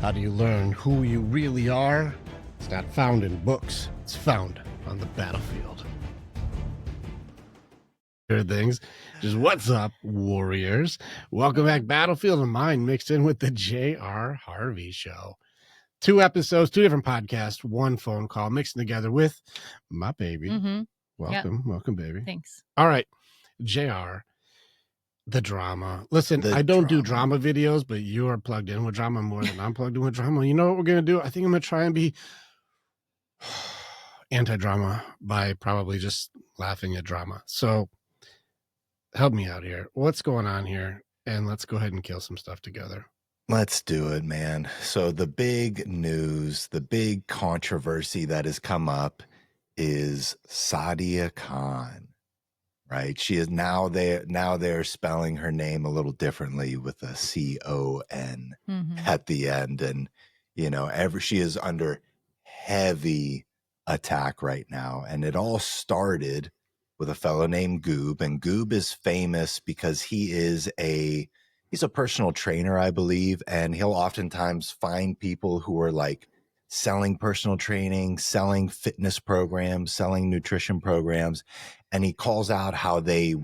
How do you learn who you really are? It's not found in books. It's found on the battlefield. Things. Just what's up, warriors? Welcome back, Battlefield of Mind, mixed in with the JR Harvey Show. 2 episodes, 2 different podcasts, 1 phone call, mixing together with my baby. Welcome, welcome, baby. Thanks. All right, JR, the drama. Listen, I don't do drama videos, but you are plugged in with drama more than I'm plugged in with drama. You know what we're going to do? I think I'm going to try and be anti-drama by probably just laughing at drama. So help me out here. What's going on here? And let's go ahead and kill some stuff together. Let's do it, man. So the big news, the big controversy that has come up is Sadia Khan, right? She is now they're spelling her name a little differently with a C-O-N at the end. And, you know, she is under heavy attack right now. And it all started with a fellow named Goob. And Goob is famous because he's a personal trainer, I believe. And he'll oftentimes find people who are like selling personal training, selling fitness programs, selling nutrition programs. And he calls out how they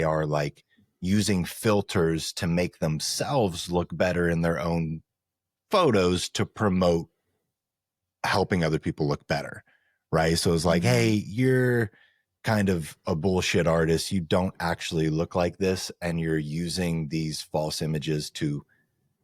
are like using filters to make themselves look better in their own photos to promote helping other people look better. Right. So it's like, hey, you're kind of a bullshit artist. You don't actually look like this, and you're using these false images to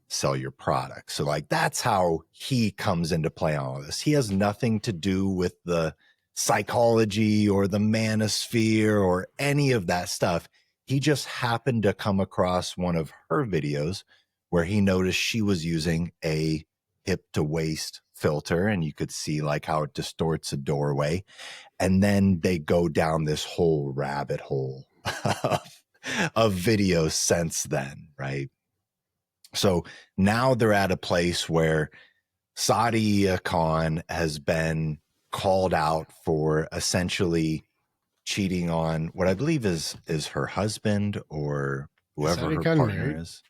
sell your product. So like, that's how he comes into play on all this. He has nothing to do with the psychology or the manosphere or any of that stuff. He just happened to come across one of her videos where he noticed she was using a hip to waist filter, and you could see like how it distorts a doorway. And then they go down this whole rabbit hole of videos since then, right? So now they're at a place where Sadia Khan has been called out for essentially cheating on what I believe is her husband or whoever her partner is.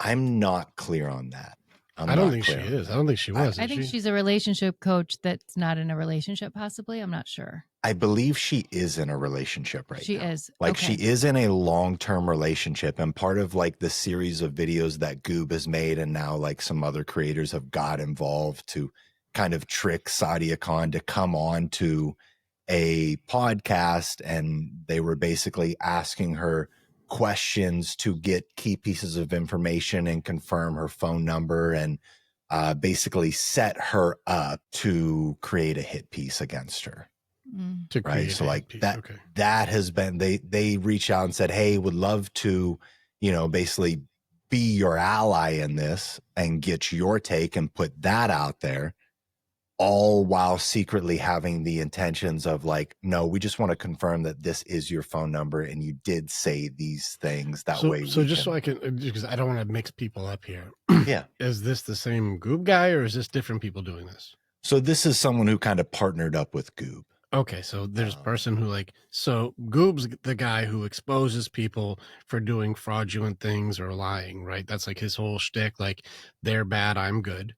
I'm not clear on that. I don't think she is. I don't think she was. I think she's a relationship coach that's not in a relationship, possibly. I'm not sure. I believe she is in a relationship right now. She is. Like, okay. She is in a long-term relationship, and part of like the series of videos that Goob has made, and now like some other creators have got involved to kind of trick Sadia Khan to come on to a podcast, and they were basically asking her questions to get key pieces of information and confirm her phone number, and basically set her up to create a hit piece against her. Right. So like that, okay. That has been, they reached out and said, hey, would love to, you know, basically be your ally in this and get your take and put that out there, all while secretly having the intentions of like, no, we just want to confirm that this is your phone number and you did say these things that way. So just so I can, because I don't want to mix people up here. Yeah. Is this the same Goob guy, or is this different people doing this? So this is someone who kind of partnered up with Goob. Okay, so there's a person who so Goob's the guy who exposes people for doing fraudulent things or lying, right? That's like his whole shtick, like they're bad, I'm good.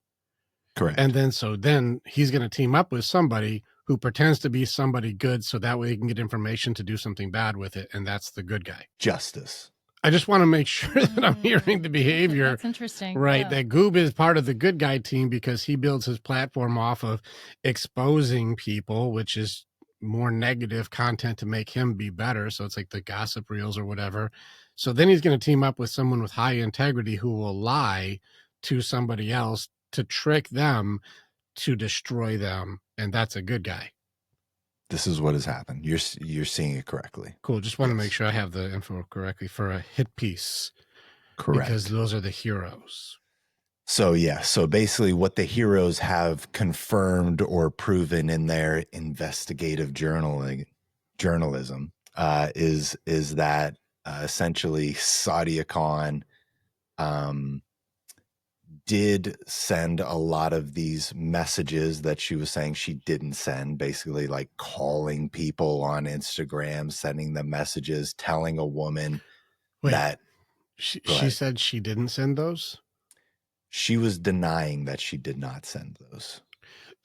Correct. And then he's going to team up with somebody who pretends to be somebody good, so that way he can get information to do something bad with it, and that's the good guy. Justice. I just want to make sure that I'm hearing the behavior. That's interesting. Right. Yeah. That Goob is part of the good guy team because he builds his platform off of exposing people, which is more negative content to make him be better. So it's like the gossip reels or whatever. So then he's going to team up with someone with high integrity who will lie to somebody else to trick them to destroy them. And that's a good guy. This is what has happened. You're seeing it correctly. Cool. Just want to make sure I have the info correctly for a hit piece. Correct. Because those are the heroes. So yeah. So basically what the heroes have confirmed or proven in their investigative journalism is that essentially Sadia Khan did send a lot of these messages that she was saying she didn't send, basically like calling people on Instagram, sending them messages, telling a woman that she said she didn't send those. She was denying that she did not send those.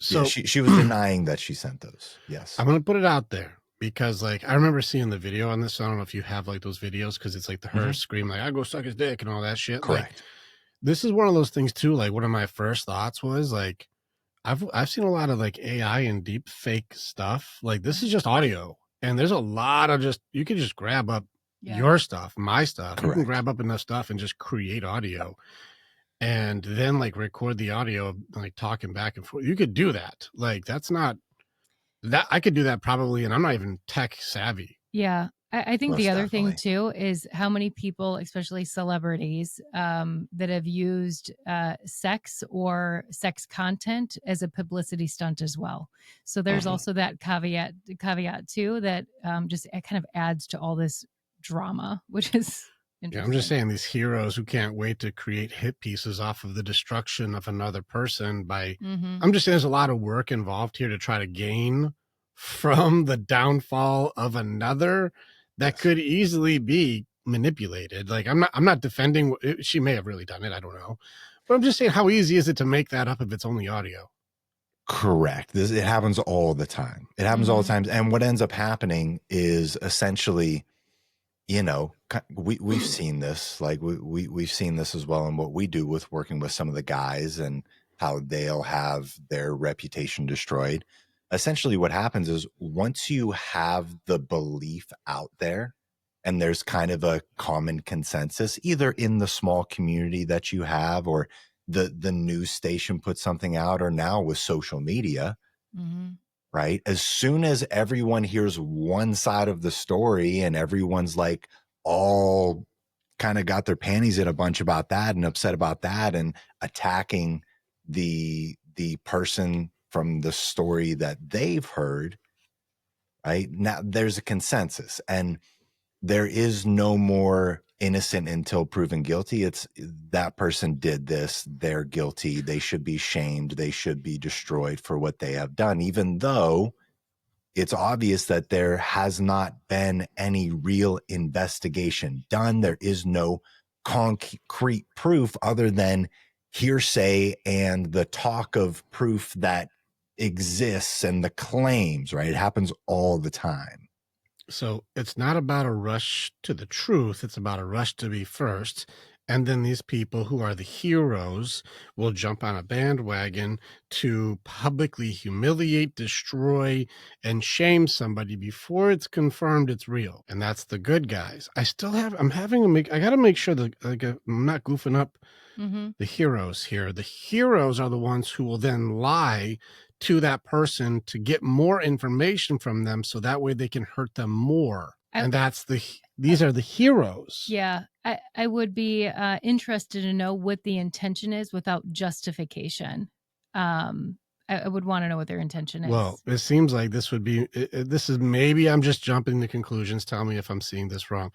Yeah, So she was denying that she sent those. Yes. I'm gonna put it out there because like I remember seeing the video on this. I don't know if you have like those videos because it's like her scream like I go suck his dick and all that shit. Like Correct. this is one of those things too. Like one of my first thoughts was like I've seen a lot of like AI and deep fake stuff. Like this is just audio, and there's a lot of just you can just grab up your stuff, my stuff. You can Correct. grab up enough stuff and just create audio, and then like record the audio like talking back and forth. You could do that. Like that's not that I could do that probably, and I'm not even tech savvy. Yeah. I think Most the other definitely. thing too is how many people, especially celebrities, that have used sex or sex content as a publicity stunt as well. So there's also that caveat too that just it kind of adds to all this drama, which is Yeah, interesting. I'm just saying these heroes who can't wait to create hit pieces off of the destruction of another person by I'm just saying there's a lot of work involved here to try to gain from the downfall of another that could easily be manipulated. Like I'm not defending she may have really done it, I don't know. But I'm just saying how easy is it to make that up if it's only audio? Correct. It happens all the time. It happens all the time. And what ends up happening is essentially, you know, we've seen this, like we've seen this as well in what we do with working with some of the guys and how they'll have their reputation destroyed. Essentially what happens is once you have the belief out there and there's kind of a common consensus, either in the small community that you have or the news station puts something out, or now with social media, right? As soon as everyone hears one side of the story and everyone's like all kind of got their panties in a bunch about that and upset about that and attacking the person from the story that they've heard, right? Now there's a consensus and there is no more innocent until proven guilty. It's that person did this, they're guilty, they should be shamed, they should be destroyed for what they have done, even though it's obvious that there has not been any real investigation done. There is no concrete proof other than hearsay and the talk of proof that exists and the claims, right? It happens all the time. So it's not about a rush to the truth. It's about a rush to be first. And then these people who are the heroes will jump on a bandwagon to publicly humiliate, destroy, and shame somebody before it's confirmed it's real. And that's the good guys. I got to make sure that like, I'm not goofing up the heroes here. The heroes are the ones who will then lie to that person to get more information from them so that way they can hurt them more. And these are the heroes. Yeah, I would be interested to know what the intention is without justification. I would want to know what their intention is. Well, it seems like this would be, this is maybe I'm just jumping to conclusions. Tell me if I'm seeing this wrong.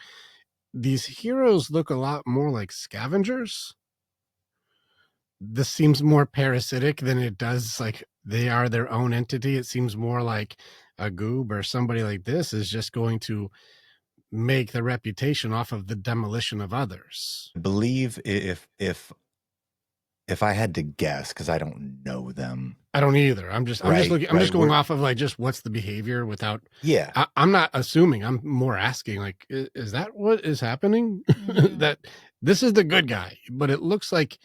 These heroes look a lot more like scavengers. This seems more parasitic than it does like they are their own entity. It seems more like a goob or somebody like this is just going to make the reputation off of the demolition of others. I believe if I had to guess, because I don't know them. I don't either. I'm just going off of like just what's the behavior without. Yeah. I'm not assuming. I'm more asking like, is that what is happening? That this is the good guy, but it looks like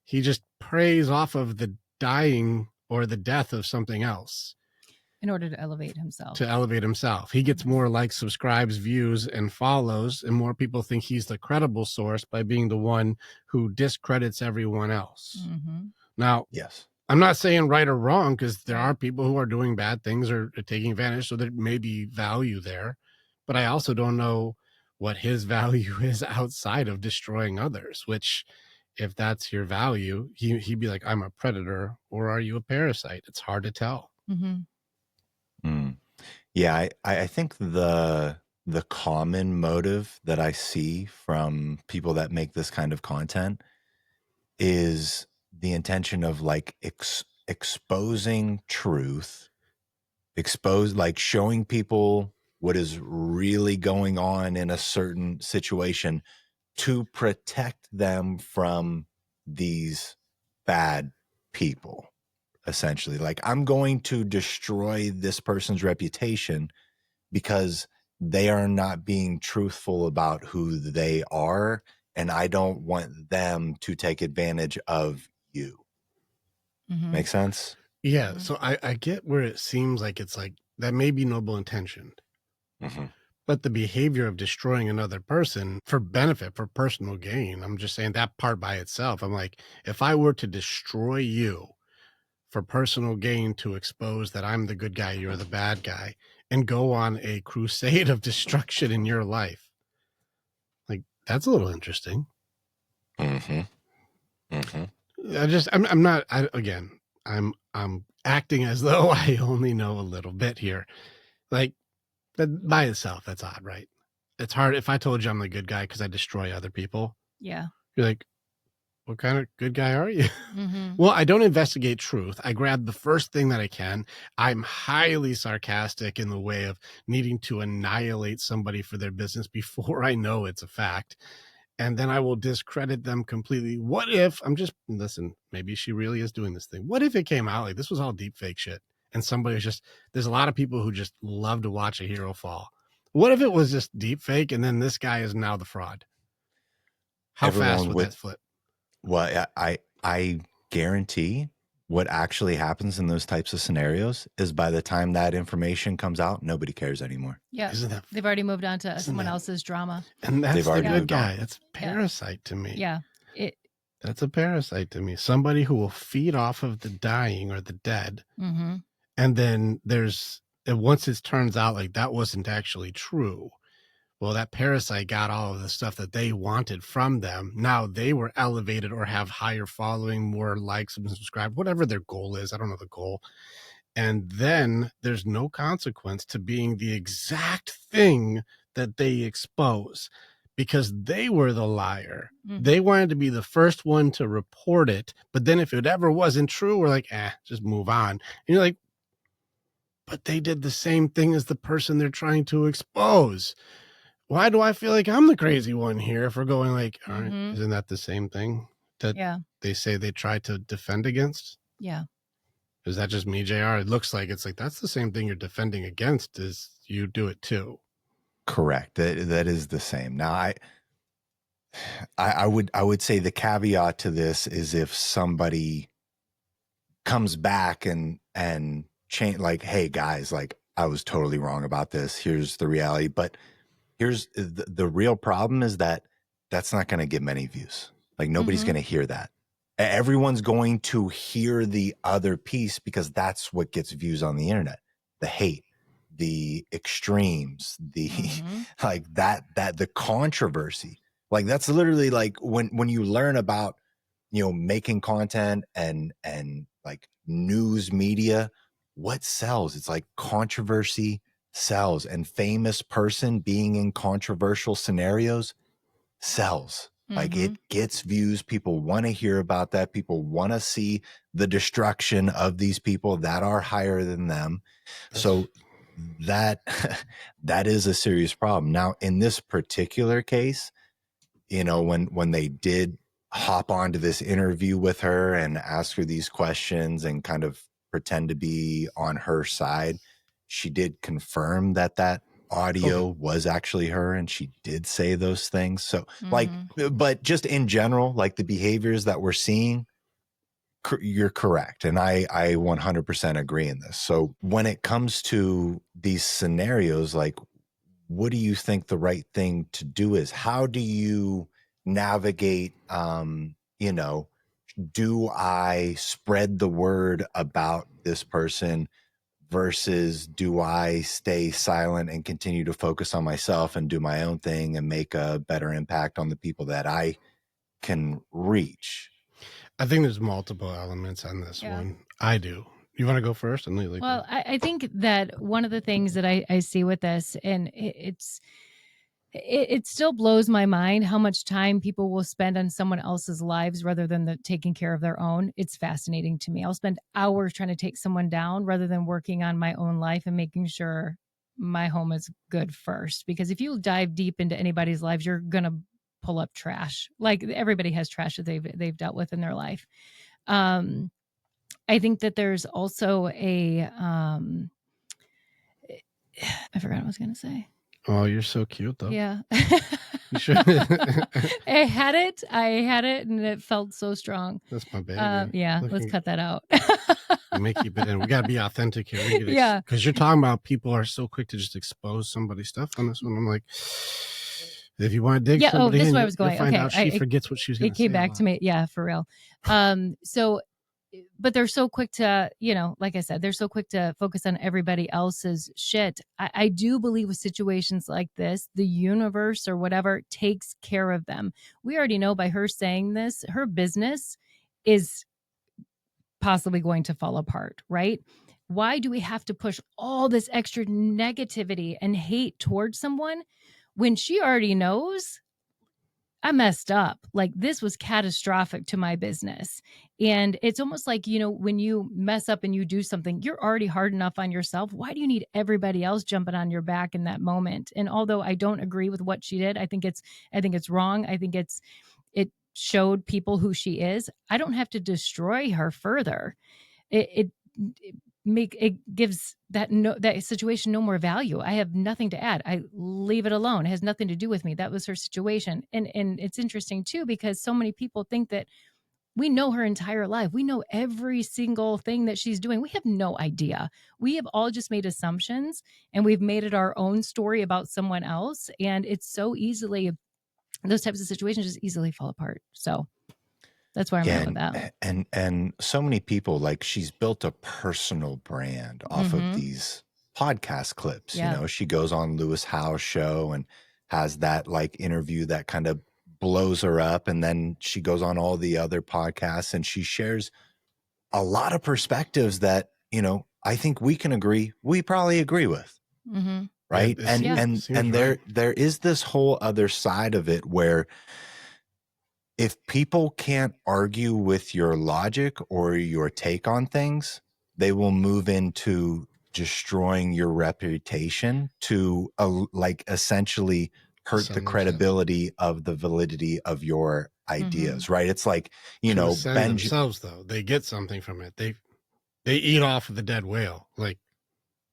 he just preys off of the dying or the death of something else. In order to elevate himself. He gets more likes, subscribes, views, and follows, and more people think he's the credible source by being the one who discredits everyone else. Now, yes, I'm not saying right or wrong, because there are people who are doing bad things or taking advantage, so there may be value there. But I also don't know what his value is outside of destroying others, which if that's your value, he'd be like, I'm a predator, or are you a parasite? It's hard to tell. Yeah, I think the common motive that I see from people that make this kind of content is the intention of like exposing truth, like showing people what is really going on in a certain situation to protect them from these bad people, essentially. Like, I'm going to destroy this person's reputation because they are not being truthful about who they are, and I don't want them to take advantage of you. Mhm. Make sense? Yeah. Mhm. So I get where it seems like it's like that may be noble intentioned, Mm-hmm. but the behavior of destroying another person for benefit, for personal gain, I'm just saying that part by itself. I'm like, if I were to destroy you for personal gain to expose that I'm the good guy, you're the bad guy, and go on a crusade of destruction in your life, like, that's a little interesting. Mm-hmm. Mm-hmm. I'm not, again, I'm acting as though I only know a little bit here. Like, that by itself, that's odd, right? It's hard. If I told you I'm the good guy because I destroy other people, Yeah. you're like, what kind of good guy are you? Mm-hmm. Well, I don't investigate truth. I grab the first thing that I can. I'm highly sarcastic in the way of needing to annihilate somebody for their business before I know it's a fact. And then I will discredit them completely. What if listen, maybe she really is doing this thing. What if it came out like this was all deep fake shit? And somebody was there's a lot of people who just love to watch a hero fall. What if it was just deep fake and then this guy is now the fraud? How fast Everyone would would. that flip? Well, I guarantee what actually happens in those types of scenarios is by the time that information comes out, nobody cares anymore. Yeah. Isn't that They've already moved on to isn't someone that- else's drama. And that's They've the already good moved on. guy. That's parasite to me. Yeah. That's a parasite to me. Somebody who will feed off of the dying or the dead. Mm-hmm. And then once it turns out like that wasn't actually true, well, that parasite got all of the stuff that they wanted from them. Now they were elevated or have higher following, more likes and subscribe, whatever their goal is. I don't know the goal. And then there's no consequence to being the exact thing that they expose because they were the liar. Mm-hmm. They wanted to be the first one to report it. But then if it ever wasn't true, we're like, just move on. And you're like, but they did the same thing as the person they're trying to expose. Why do I feel like I'm the crazy one here for going like, all right, Mhm. isn't that the same thing that Yeah. they say they try to defend against? Yeah. Is that just me, JR? It looks like it's like that's the same thing you're defending against is you do it too. Correct. That is the same. Now, I would say the caveat to this is if somebody comes back and change, like, hey guys, like I was totally wrong about this. Here's the reality. But here's the real problem is that that's not going to get many views. Like nobody's Mhm. going to hear that. Everyone's going to hear the other piece because that's what gets views on the internet. The hate, the extremes, the Mhm. like that the controversy. Like that's literally like when you learn about, making content and like news media, what sells? It's like controversy sells, and famous person being in controversial scenarios sells. Like Mhm. it gets views. People want to hear about that. People want to see the destruction of these people that are higher than them. So that that is a serious problem. Now, in this particular case, when they did hop onto this interview with her and ask her these questions and kind of pretend to be on her side, she did confirm that audio was actually her and she did say those things. So but just in general, like the behaviors that we're seeing, you're correct. And I 100% agree in this. So when it comes to these scenarios, like, what do you think the right thing to do is? How do you navigate, do I spread the word about this person versus do I stay silent and continue to focus on myself and do my own thing and make a better impact on the people that I can reach? I think there's multiple elements on this one. I do. You want to go first? Well, I think that one of the things that I see with this, and it still blows my mind how much time people will spend on someone else's lives rather than taking care of their own. It's fascinating to me. I'll spend hours trying to take someone down rather than working on my own life and making sure my home is good first. Because if you dive deep into anybody's lives, you're gonna pull up trash. Like everybody has trash that they've dealt with in their life. I think that there's also a I forgot what I was going to say. Oh, you're so cute, though. Yeah. You sure? I had it, and it felt so strong. That's my baby. Yeah, Looking, let's cut that out. We may keep it in. We got to be authentic here. Yeah. Because you're talking about people are so quick to just expose somebody's stuff on this one. I'm like, if you want to dig somebody this is in, where I was going. Find Okay, out she forgets what she was going to say. It came back to me. Yeah, for real. So, but they're so quick to, like I said, they're so quick to focus on everybody else's shit. I do believe with situations like this, the universe or whatever takes care of them. We already know by her saying this, her business is possibly going to fall apart, right? Why do we have to push all this extra negativity and hate towards someone when she already knows I messed up? Like, this was catastrophic to my business. And it's almost like, when you mess up and you do something, you're already hard enough on yourself. Why do you need everybody else jumping on your back in that moment? And although I don't agree with what she did, I think it's wrong. I think it showed people who she is. I don't have to destroy her further. It gives that situation no more value. I have nothing to add. I leave it alone. It has nothing to do with me. That was her situation. And it's interesting too, because so many people think that we know her entire life. We know every single thing that she's doing. We have no idea. We have all just made assumptions, and we've made it our own story about someone else. And it's so easily, those types of situations just easily fall apart. So that's where I'm at with that. And so many people, like, she's built a personal brand off of these podcast clips. Yeah. She goes on Lewis Howes' show and has that like interview that kind of blows her up. And then she goes on all the other podcasts and she shares a lot of perspectives that, I think we probably agree with. Right. And there is this whole other side of it where if people can't argue with your logic or your take on things, they will move into destroying your reputation to essentially hurt the credibility of the validity of your ideas, right? It's like, themselves, though, they get something from it. They eat off of the dead whale. Like,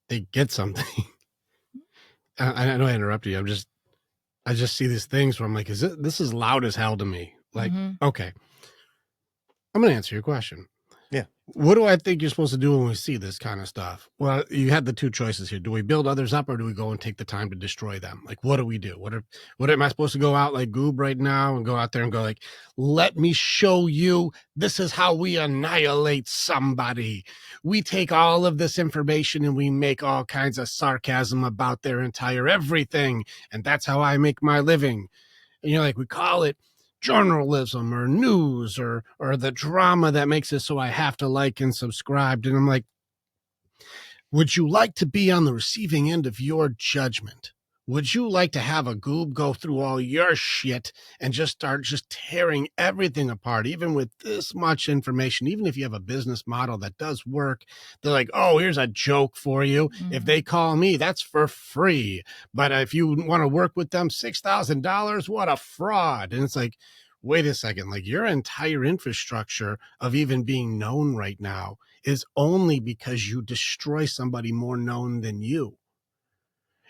they get something. I know I interrupted you. I just see these things where I'm like, this is loud as hell to me. Like, okay, I'm going to answer your question. Yeah. What do I think you're supposed to do when we see this kind of stuff? Well, you had the two choices here. Do we build others up, or do we go and take the time to destroy them? Like, what do we do? What am I supposed to go out like Goob right now and go out there and go like, let me show you, this is how we annihilate somebody. We take all of this information and we make all kinds of sarcasm about their entire everything. And that's how I make my living. And like, we call it journalism or news or the drama that makes it so I have to like and subscribe. And I'm like, would you like to be on the receiving end of your judgment? Would you like to have a Goob go through all your shit and just start just tearing everything apart, even with this much information? Even if you have a business model that does work, they're like, oh, here's a joke for you. If they call me, that's for free. But if you want to work with them, $6,000, what a fraud. And it's like, wait a second, like, your entire infrastructure of even being known right now is only because you destroy somebody more known than you.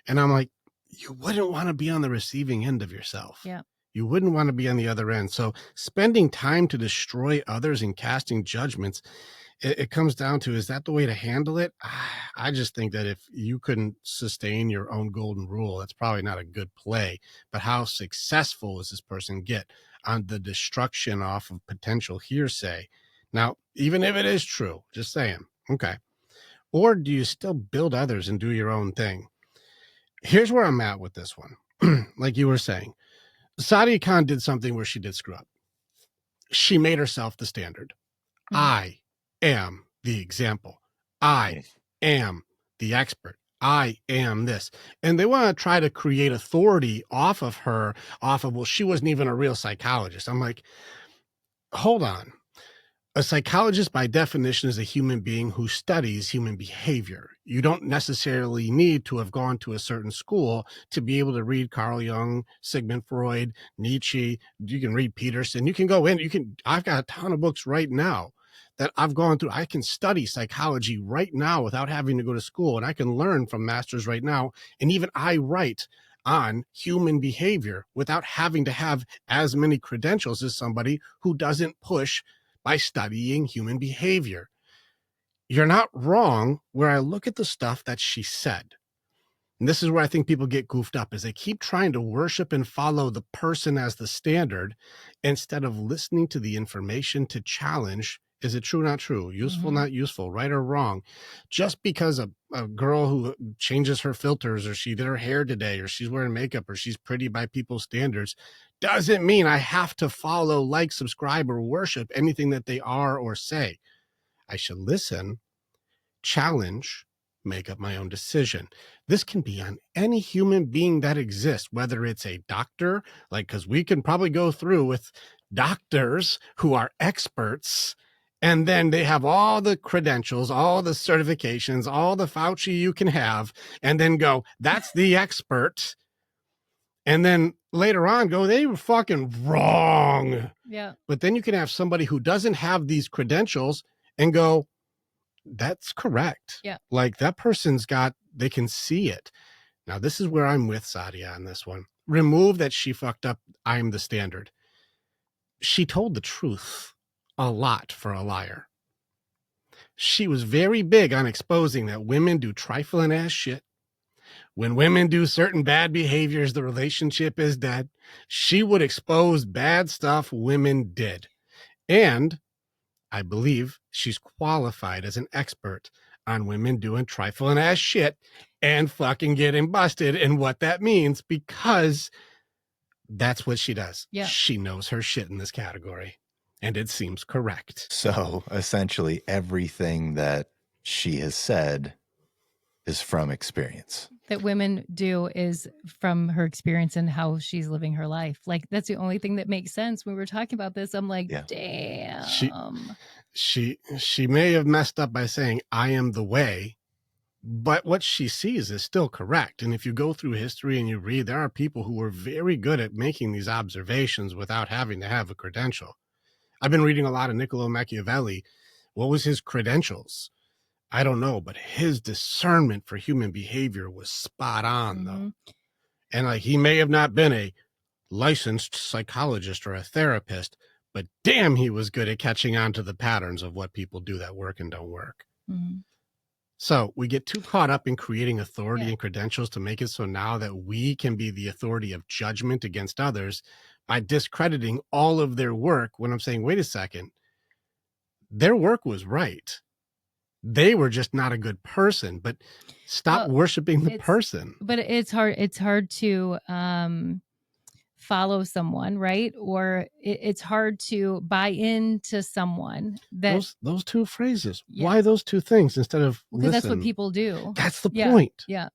And I'm like, you wouldn't want to be on the receiving end of yourself. Yeah. You wouldn't want to be on the other end. So spending time to destroy others and casting judgments, it comes down to, is that the way to handle it? I just think that if you couldn't sustain your own golden rule, that's probably not a good play. But how successful does this person get on the destruction off of potential hearsay? Now, even if it is true, just saying, okay. Or do you still build others and do your own thing? Here's where I'm at with this one. Like you were saying, Sadia Khan did something where she did screw up. She made herself the standard. I am the example. I am the expert. I am this. And they want to try to create authority off of her, well, she wasn't even a real psychologist. I'm like, hold on. A psychologist, by definition, is a human being who studies human behavior. You don't necessarily need to have gone to a certain school to be able to read Carl Jung, Sigmund Freud, Nietzsche. You can read Peterson. You can go in. I've got a ton of books right now that I've gone through. I can study psychology right now without having to go to school, and I can learn from masters right now. And even I write on human behavior without having to have as many credentials as somebody who doesn't push by studying human behavior. You're not wrong where I look at the stuff that she said. And this is where I think people get goofed up, is they keep trying to worship and follow the person as the standard instead of listening to the information to challenge. Is it true, not true? Useful, not useful, right or wrong? Just because a girl who changes her filters, or she did her hair today, or she's wearing makeup, or she's pretty by people's standards, doesn't mean I have to follow, like, subscribe, or worship anything that they are or say. I should listen, challenge, make up my own decision. This can be on any human being that exists, whether it's a doctor, like, because we can probably go through with doctors who are experts, and then they have all the credentials, all the certifications, all the Fauci you can have, and then go, that's the expert. And then later on go, they were fucking wrong. Yeah. But then you can have somebody who doesn't have these credentials and go, that's correct. Yeah. Like, that person's they can see it. Now, this is where I'm with Sadia on this one. Remove that she fucked up, I'm the standard. She told the truth a lot for a liar. She was very big on exposing that women do trifling ass shit. When women do certain bad behaviors, the relationship is dead. She would expose bad stuff women did. And I believe she's qualified as an expert on women doing trifling ass shit and fucking getting busted and what that means, because that's what she does. Yeah. She knows her shit in this category, and it seems correct. So essentially everything that she has said is from experience. That women do is from her experience and how she's living her life. Like, that's the only thing that makes sense. When we were talking about this, I'm like, damn. She may have messed up by saying, I am the way, but what she sees is still correct. And if you go through history and you read, there are people who were very good at making these observations without having to have a credential. I've been reading a lot of Niccolo Machiavelli. What was his credentials? I don't know, but his discernment for human behavior was spot on, though. And like, he may have not been a licensed psychologist or a therapist, but damn, he was good at catching on to the patterns of what people do that work and don't work. So we get too caught up in creating authority and credentials to make it so now that we can be the authority of judgment against others by discrediting all of their work, when I'm saying, wait a second, their work was right. They were just not a good person, but stop worshiping the person. But it's hard to follow someone, right? Or it's hard to buy into someone. That those two phrases. Why those two things instead of because that's what people do. That's the point. Yeah.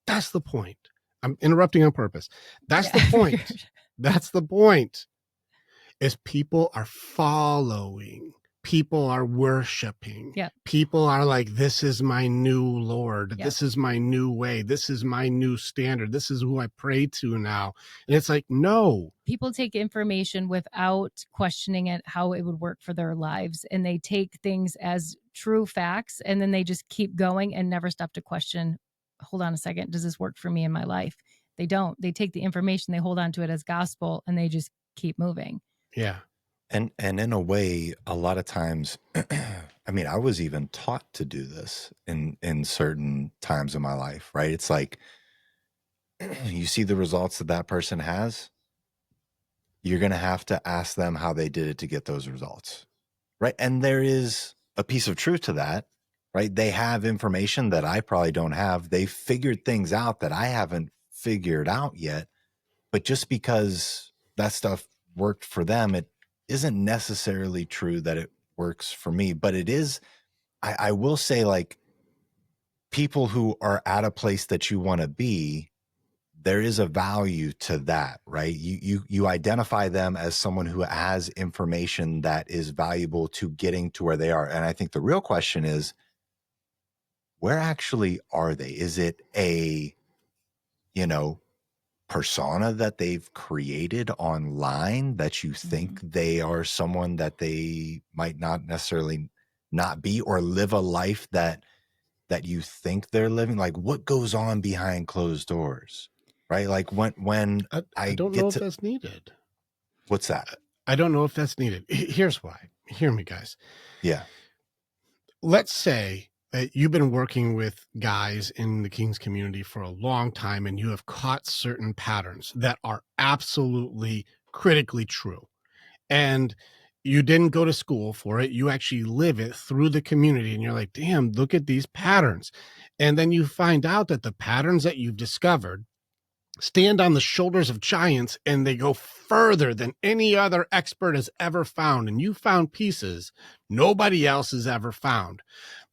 That's the point. I'm interrupting on purpose. That's the point. That's the point. Is people are following. People are worshiping. People are like, this is my new Lord. This is my new way. This is my new standard. This is who I pray to now. And it's like, no. People take information without questioning it, how it would work for their lives. And they take things as true facts, and then they just keep going and never stop to question, hold on a second, does this work for me in my life? They don't. They take the information, they hold on to it as gospel, and they just keep moving. Yeah. And in a way, a lot of times, I mean, I was even taught to do this in certain times of my life, right? It's like, you see the results that person has, you're going to have to ask them how they did it to get those results, right? And there is a piece of truth to that, right? They have information that I probably don't have. They figured things out that I haven't figured out yet. But just because that stuff worked for them, it isn't necessarily true that it works for me. But it is, I will say, like, people who are at a place that you want to be, there is a value to that, right? You identify them as someone who has information that is valuable to getting to where they are. And I think the real question is, where actually are they? Is it a, persona that they've created online that you think they are someone that they might not necessarily not be or live a life that you think they're living? Like, what goes on behind closed doors, right? Like when I I don't get know if to, that's needed. what's that? I don't know if that's needed. Here's why. Hear me, guys. Yeah. Let's say that you've been working with guys in the Kings community for a long time and you have caught certain patterns that are absolutely critically true. And you didn't go to school for it. You actually live it through the community. And you're like, damn, look at these patterns. And then you find out that the patterns that you've discovered stand on the shoulders of giants and they go further than any other expert has ever found. And you found pieces nobody else has ever found.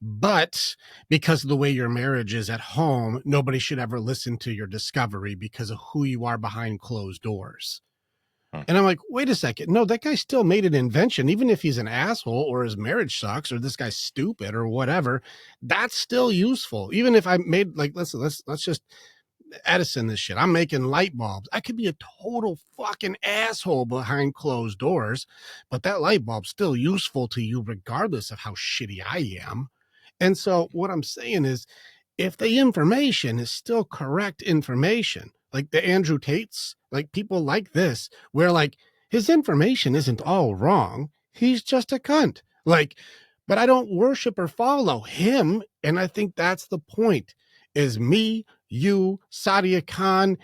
But because of the way your marriage is at home, nobody should ever listen to your discovery because of who you are behind closed doors. And I'm like, wait a second. No, that guy still made an invention. Even if he's an asshole or his marriage sucks or this guy's stupid or whatever, that's still useful. Even if I made like, let's just Edison this shit. I'm making light bulbs. I could be a total fucking asshole behind closed doors, but that light bulb's still useful to you regardless of how shitty I am. And so what I'm saying is, if the information is still correct information, like the Andrew Tates, like people like this, where like his information isn't all wrong, he's just a cunt. Like, but I don't worship or follow him. And I think that's the point is me, you, Sadia Khan,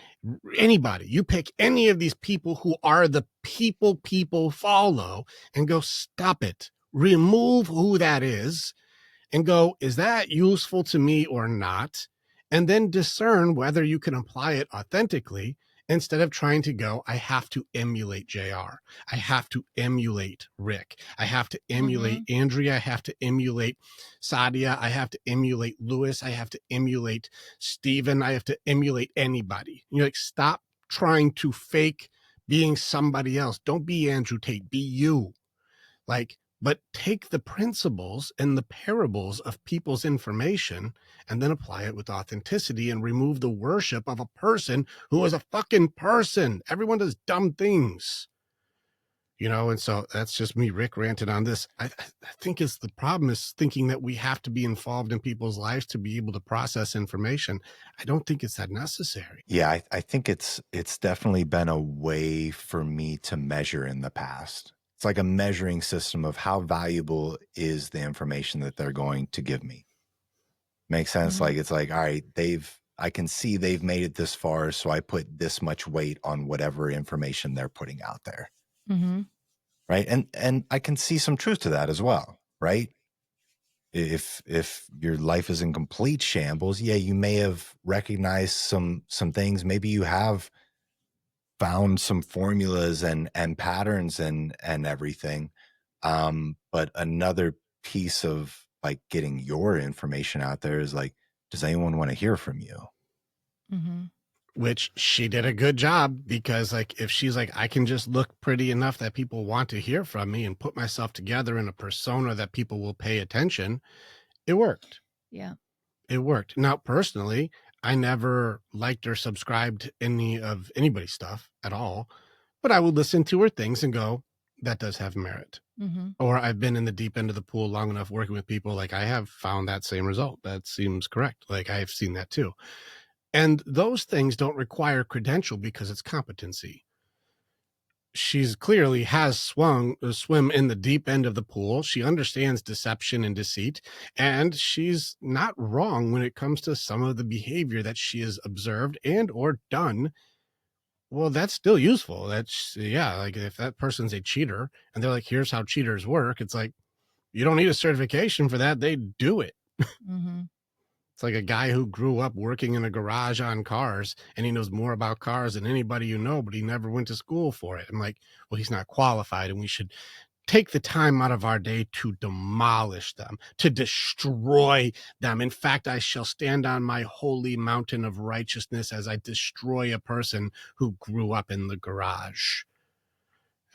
anybody. You pick any of these people who are the people follow and go, stop it. Remove who that is and go, is that useful to me or not? And then discern whether you can apply it authentically instead of trying to go, I have to emulate JR. I have to emulate Rick. I have to emulate Andrea. I have to emulate Sadia. I have to emulate Lewis. I have to emulate Steven. I have to emulate anybody. You're like, stop trying to fake being somebody else. Don't be Andrew Tate. Be you. Like, but take the principles and the parables of people's information and then apply it with authenticity and remove the worship of a person who is a fucking person. Everyone does dumb things, you know? And so that's just me, Rick, ranted on this. I think it's the problem is thinking that we have to be involved in people's lives to be able to process information. I don't think it's that necessary. Yeah, I think it's definitely been a way for me to measure in the past. It's like a measuring system of how valuable is the information that they're going to give me. Makes sense? Like, it's like, all right, I can see they've made it this far, so I put this much weight on whatever information they're putting out there. Right. And I can see some truth to that as well. Right. If your life is in complete shambles, yeah, you may have recognized some things. Maybe you have found some formulas and patterns and everything. But another piece of like getting your information out there is like, does anyone want to hear from you? Which she did a good job because like if she's like, I can just look pretty enough that people want to hear from me and put myself together in a persona that people will pay attention, it worked. Yeah. It worked. Now, personally, I never liked or subscribed to any of anybody's stuff at all, but I would listen to her things and go, that does have merit. Or I've been in the deep end of the pool long enough working with people. Like I have found that same result. That seems correct. Like I've seen that too. And those things don't require credential because it's competency. She's clearly has swum in the deep end of the pool. She understands deception and deceit, and she's not wrong when it comes to some of the behavior that she has observed and or done. Well, that's still useful. That's like if that person's a cheater and they're like, here's how cheaters work. It's like, you don't need a certification for that. They do it. It's like a guy who grew up working in a garage on cars and he knows more about cars than anybody you know, but he never went to school for it. I'm like, well, he's not qualified and we should take the time out of our day to demolish them, to destroy them. In fact, I shall stand on my holy mountain of righteousness as I destroy a person who grew up in the garage.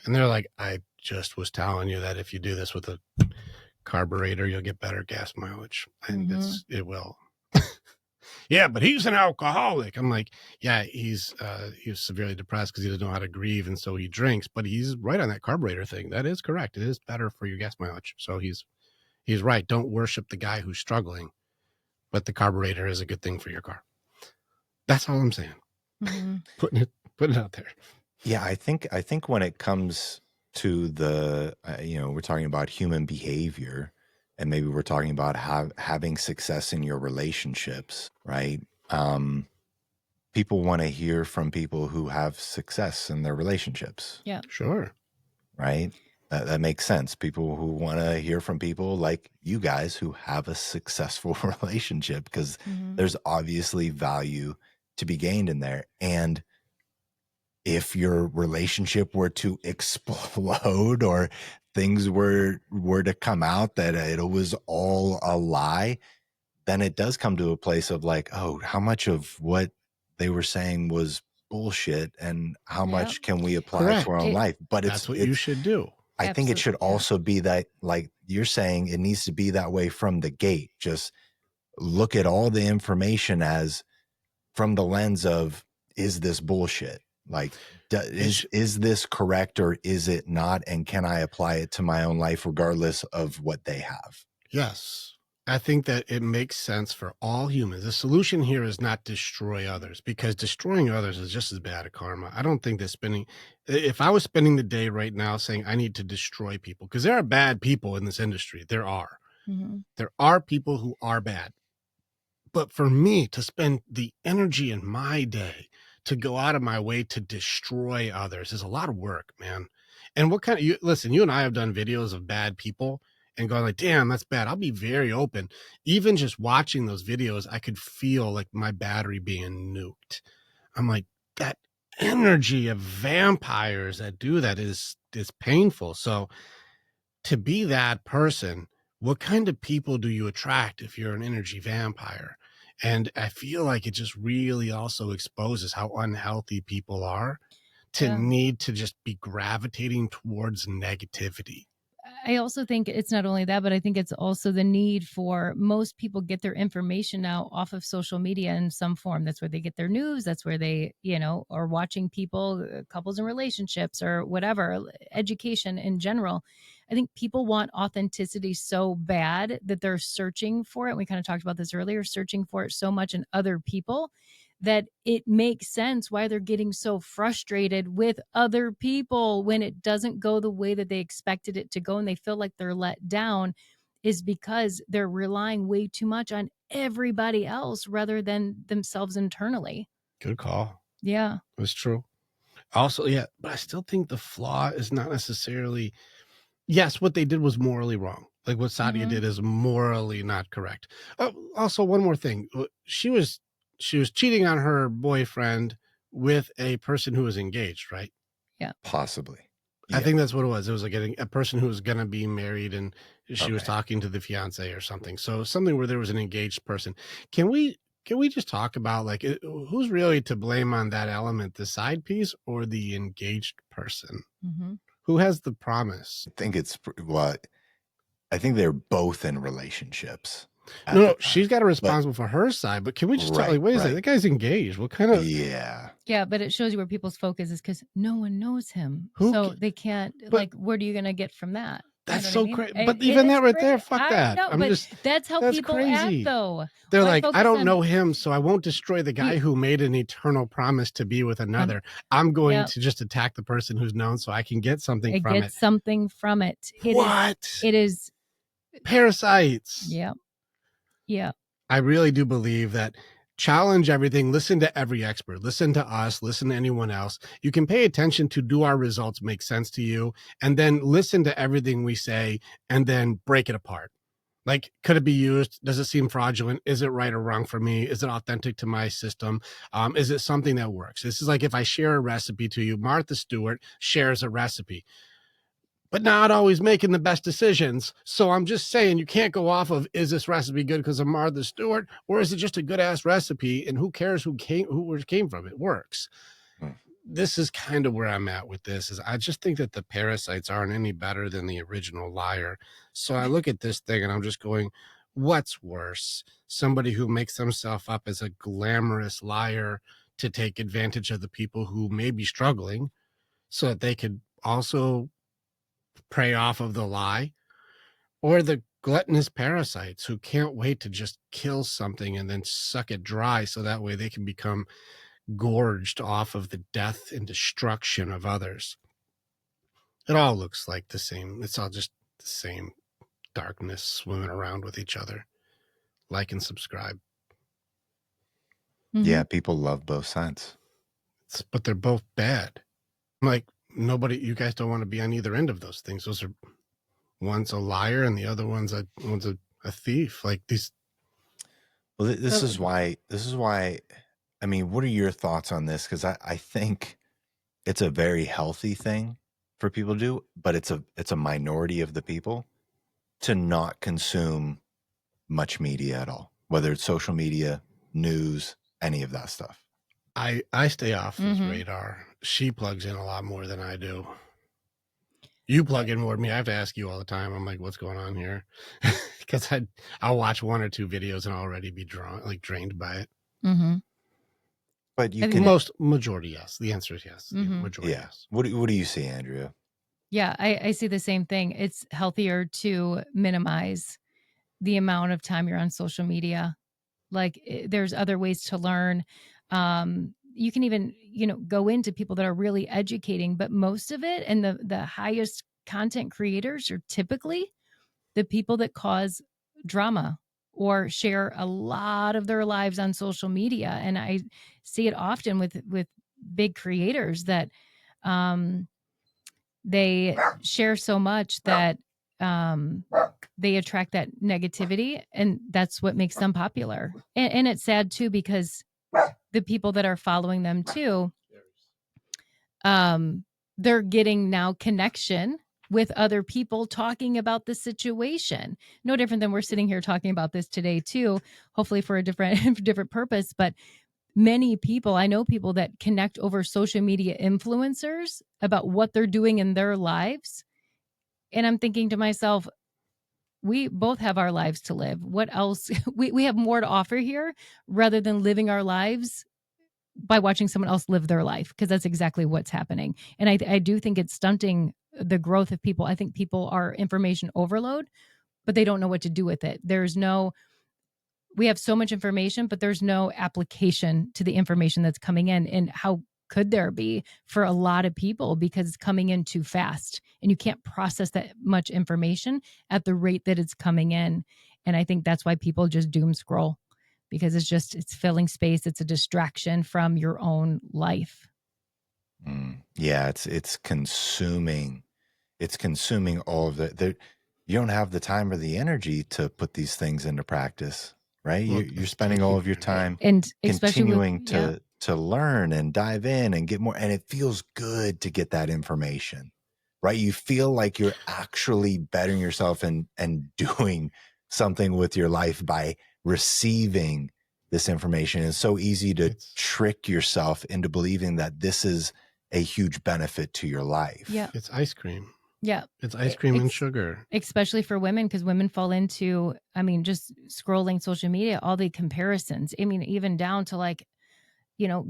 And they're like, I just was telling you that if you do this with a carburetor, you'll get better gas mileage. And it will. Yeah, but he's an alcoholic. I'm like, yeah, he's severely depressed because he doesn't know how to grieve, and so he drinks. But he's right on that carburetor thing. That is correct. It is better for your gas mileage. So he's He's right. Don't worship the guy who's struggling, but the carburetor is a good thing for your car. That's all I'm saying. Mm-hmm. Putting it out there. Yeah, I think when it comes to the we're talking about human behavior, and maybe we're talking about having success in your relationships, right? People want to hear from people who have success in their relationships. Yeah. Sure. Right? That makes sense. People who want to hear from people like you guys who have a successful relationship, because there's obviously value to be gained in there. And if your relationship were to explode or things were to come out that it was all a lie, then it does come to a place of like, oh, how much of what they were saying was bullshit and how much can we apply to our own life? But that's what you should do. I think it should also be that, like you're saying, it needs to be that way from the gate. Just look at all the information as from the lens of, is this bullshit? Like, is this correct or is it not? And can I apply it to my own life regardless of what they have? Yes. I think that it makes sense for all humans. The solution here is not destroy others, because destroying others is just as bad a karma. I don't think that if I was spending the day right now saying I need to destroy people, because there are bad people in this industry. There are. There are people who are bad. But for me to spend the energy in my day to go out of my way to destroy others is a lot of work, man. And listen, you and I have done videos of bad people and going like, damn, that's bad. I'll be very open. Even just watching those videos, I could feel like my battery being nuked. I'm like, that energy of vampires that do that is painful. So to be that person, what kind of people do you attract if you're an energy vampire? And I feel like it just really also exposes how unhealthy people are to need to just be gravitating towards negativity. I also think it's not only that, but I think it's also the need for most people get their information now off of social media in some form. That's where they get their news. That's where they, are watching people, couples in relationships or whatever, education in general. I think people want authenticity so bad that they're searching for it. We kind of talked about this earlier, searching for it so much in other people that it makes sense why they're getting so frustrated with other people when it doesn't go the way that they expected it to go and they feel like they're let down, is because they're relying way too much on everybody else rather than themselves internally. Good call. Yeah. That's true. Also, yeah, but I still think the flaw is not necessarily, yes, what they did was morally wrong. Like what Sadia did is morally not correct. Also, one more thing. She was cheating on her boyfriend with a person who was engaged, right? Yeah. Possibly. Yeah. I think that's what it was. It was like a person who was going to be married and she was talking to the fiance or something. So something where there was an engaged person. Can we just talk about like who's really to blame on that element, the side piece or the engaged person? Who has the promise? I think I think they're both in relationships. No, she's got a responsible for her side, but can we just tell, like, wait a second, that guy's engaged. What kind of... Yeah, but it shows you where people's focus is because no one knows him. So they can't, like, what are you going to get from that? That's so crazy. But even that right there, fuck that. I know, but that's how people act, though. They're like, I don't know him, so I won't destroy the guy who made an eternal promise to be with another. I'm going to just attack the person who's known so I can get something from it. Get something from it. It is parasites. Yeah. Yeah. I really do believe that challenge everything. Listen to every expert. Listen to us. Listen to anyone else. You can pay attention to, do our results make sense to you? And then listen to everything we say and then break it apart. Like, could it be used? Does it seem fraudulent? Is it right or wrong for me? Is it authentic to my system? Is it something that works? This is like if I share a recipe to you, Martha Stewart shares a recipe, but not always making the best decisions. So I'm just saying, you can't go off of, is this recipe good because of Martha Stewart, or is it just a good ass recipe? And who cares who came from it? Works. This is kind of where I'm at with this. Is I just think that the parasites aren't any better than the original liar. So I look at this thing and I'm just going, what's worse? Somebody who makes themselves up as a glamorous liar to take advantage of the people who may be struggling so that they could also prey off of the lie, or the gluttonous parasites who can't wait to just kill something and then suck it dry so that way they can become gorged off of the death and destruction of others. It all looks like the same. It's all just the same darkness swimming around with each other. Like and subscribe. Yeah, people love both sides. But they're both bad. Like, you guys don't want to be on either end of those things. Those are, one's a liar and the other one's a thief. Like these. Well, this is why, I mean, what are your thoughts on this? Because I think it's a very healthy thing for people to do, but it's a minority of the people to not consume much media at all, whether it's social media, news, any of that stuff. I stay off his radar. She plugs in a lot more than I do. You plug in more than me. I have to ask you all the time. I'm like, what's going on here? Because I'll watch one or two videos and I'll already be drained by it. But you can majority yes. The answer is yes. Majority yes. What do you see, Andrea? Yeah, I see the same thing. It's healthier to minimize the amount of time you're on social media. Like there's other ways to learn. You can even, go into people that are really educating, but most of it and the highest content creators are typically the people that cause drama or share a lot of their lives on social media. And I see it often with big creators that they share so much that they attract that negativity, and that's what makes them popular. And it's sad too, because the people that are following them too, they're getting now connection with other people talking about the situation. No different than we're sitting here talking about this today too, hopefully for a different purpose. But many people, I know people that connect over social media influencers about what they're doing in their lives. And I'm thinking to myself, we both have our lives to live. What else? We have more to offer here rather than living our lives by watching someone else live their life, because that's exactly what's happening. And I do think it's stunting the growth of people. I think people are information overload, but they don't know what to do with it. We have so much information, but there's no application to the information that's coming in. And how could there be for a lot of people, because it's coming in too fast and you can't process that much information at the rate that it's coming in. And I think that's why people just doom scroll, because it's filling space. It's a distraction from your own life. Yeah, it's consuming. It's consuming all of the. You don't have the time or the energy to put these things into practice, right? Well, you're spending all of your time and continuing to learn and dive in and get more. And it feels good to get that information, right? You feel like you're actually bettering yourself and doing something with your life by receiving this information. It's so easy to trick yourself into believing that this is a huge benefit to your life. Yeah. It's ice cream. Yeah. It's ice cream and sugar. Especially for women, because women fall into, just scrolling social media, all the comparisons. Even down to